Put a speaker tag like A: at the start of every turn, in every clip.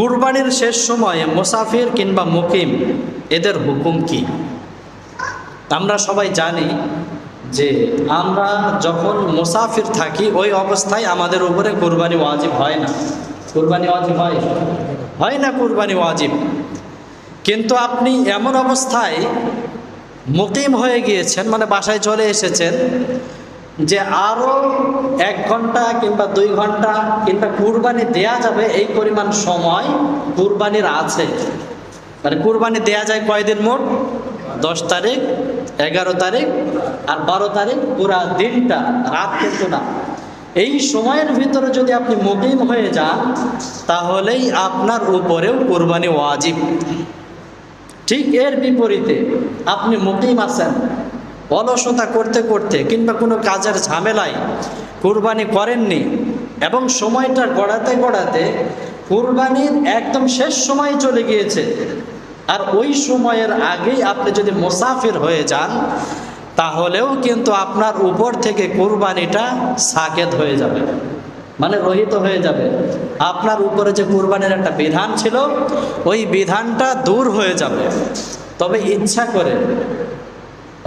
A: কুরবানির শেষ সময়ে মুসাফির কিংবা মুকিম এদের হুকুম কি? আমরা সবাই জানি যে আমরা যখন মুসাফির থাকি ওই অবস্থায় আমাদের উপরে কুরবানি ওয়াজিব হয় না। কুরবানি ওয়াজিব হয় না, কুরবানি ওয়াজিব। কিন্তু আপনি এমন অবস্থায় মুকিম হয়ে গিয়েছেন, মানে বাসায় চলে এসেছেন, যে আরও 1 ঘন্টা কিংবা 2 ঘন্টা কিংবা কুরবানি দেয়া যাবে এই পরিমাণ সময় কুরবানির আছে। মানে কুরবানি দেয়া যায় কয়দিন মোট? 10 তারিখ, 11 তারিখ আর 12 তারিখ, পুরা দিনটা, রাত কিন্তু না। এই সময়ের ভিতরে যদি আপনি মুকিম হয়ে যান তাহলেই আপনার উপরেও কুরবানি ওয়াজিব। ঠিক এর বিপরীতে আপনি মুকিম আছেন, অলসতা করতে করতে কিংবা কোনো কাজের ঝামেলায় কুরবানি করেননি এবং সময়টা গড়াতে গড়াতে কুরবানির একদম শেষ সময় চলে গিয়েছে, আর ওই সময়ের আগেই আপনি যদি মুসাফির হয়ে যান তাহলেও কিন্তু আপনার উপর থেকে কুরবানিটা সাকেত হয়ে যাবে, মানে রহিত হয়ে যাবে। আপনার উপরে যে কুরবানির একটা বিধান ছিল ওই বিধানটা দূর হয়ে যাবে। তবে ইচ্ছা করে,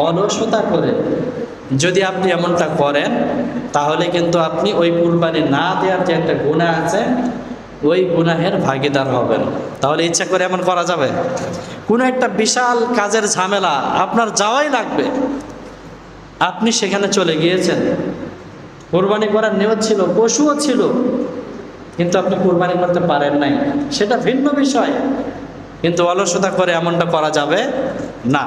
A: অলসতা করে যদি আপনি এমনটা করেন তাহলে কিন্তু আপনি ওই কুরবানি না দেওয়ার যে একটা গুনাহ আছে ওই গুনাহের ভাগীদার হবেন। তাহলে ইচ্ছা করে এমন করা যাবে? কোনো একটা বিশাল কাজের ঝামেলা, আপনার যাওয়াই লাগবে, আপনি সেখানে চলে গিয়েছেন, কুরবানি করার নিয়ত ছিল, পশুও ছিল, কিন্তু আপনি কুরবানি করতে পারেন নাই, সেটা ভিন্ন বিষয়। কিন্তু অলসতা করে এমনটা করা যাবে না।